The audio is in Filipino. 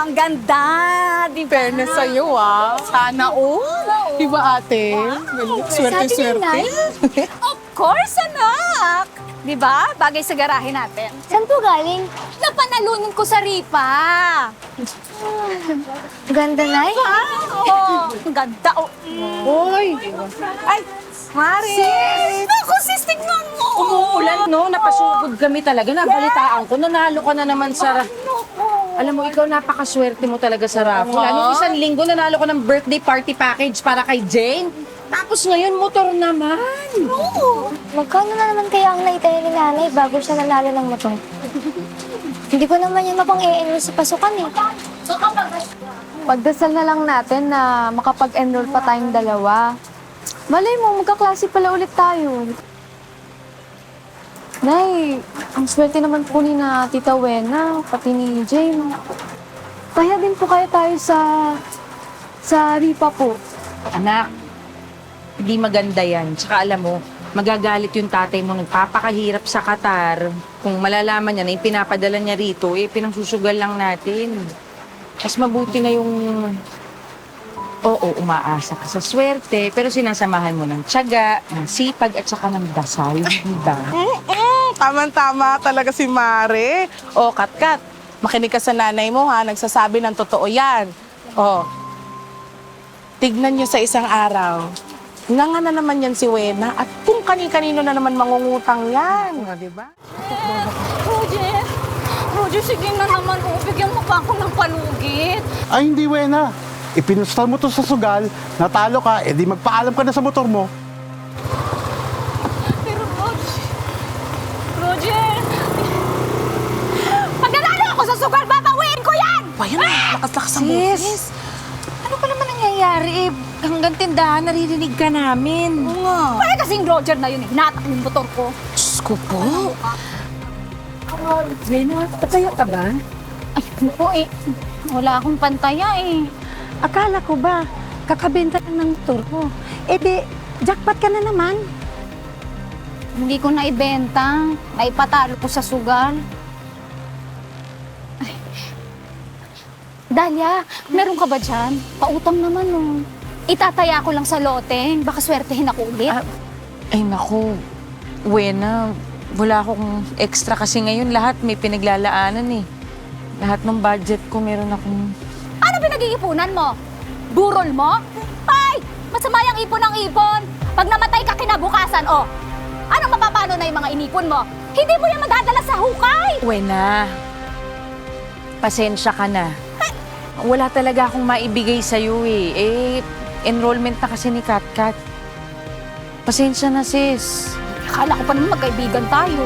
ang ganda, di ba? Fairness sa'yo, ah. Sana all. Di ba, ate? Swerte-swerte. Of course, anak! Di ba? Bagay sa garahe natin. Saan po galing? Napanalunan ko sa ripa. Ganda, Nay. Oo, ang ganda. Oh. Hoy! Ay, Mari! Sis! Naku, sis, tignan mo! Umuulan, no? Napasugod kami talaga. Nabalitaan ko. Nanalo ka na naman sa... Alam mo, ikaw napakaswerte mo talaga sa raffle. Anong isang linggo nanalo ko ng birthday party package para kay Jane. Tapos ngayon, motor naman. Magkano na naman kaya ang naitaya ni Nanay bago siya nanalo ng motor? Hindi ko naman yan mapang-e-enroll sa pasukan eh. Pagdasal na lang natin na makapag-enroll pa tayong dalawa. Malay mo, magkaklase pala ulit tayo. Nay, ang swerte naman po ni na Tita Wena, pati ni Jane. Kaya din po kayo tayo sa ripa po. Anak, hindi maganda yan. Tsaka alam mo, magagalit yung tatay mo nagpapakahirap sa Qatar. Kung malalaman niya na yung pinapadala niya rito, pinangsusugal lang natin. Mas mabuti na yung... Oo, umaasa ka sa swerte, pero sinasamahan mo ng tiyaga, ng sipag, at saka ng dasal, diba? Tama-tama talaga si Mare. O, Kat-Kat, makinig ka sa nanay mo, ha? Nagsasabi ng totoo yan. O, tignan nyo sa isang araw. Nga na naman yan si Wena at kung kani-kanino na naman mangungutang yan. Di ba? Roger! Roger, sige na naman. Oh. Bigyan mo pa ako ng palugit. Ay, hindi, Wena. Ipinustal mo to sa sugal, natalo ka, edi magpaalam ka na sa motor mo. Pero Roger! Pag nanalo ako sa sugal, babawiin ko yan! Bayan, lakas-lakas ang boses. Ano pa naman nangyayari? Hanggang tindahan, naririnig ka namin. Oo nga. Kaya kasing Roger na yun eh. Hinatak yung motor ko. Diyos ko po. Wena, pataya ka ba? Ay, naku eh. Wala akong pantaya eh. Akala ko ba, kakabenta lang ng motor ko. Eh di, jackpot ka na naman. Hindi ko naibenta. Naipatalo ko sa sugal. Ay. Dalia, meron ka ba dyan? Pautang naman oh. Itataya ko lang sa loteng. Baka swertehin ako ulit. Ay naku, Wena, wala akong extra kasi ngayon lahat may pinaglalaanan eh. Lahat ng budget ko meron akong... Ano pinag-iipunan mo? Burol mo? Ay! Masama yung ipon ng ipon. Pag namatay ka kinabukasan, oh. Anong mapapano na yung mga inipon mo? Hindi mo yan madadala sa hukay! Wena, pasensya ka na. Wala talaga akong maibigay sa'yo eh. Enrollment na kasi ni Kat-Kat. Pasensya na sis. Akala ko pa naman magkaibigan tayo.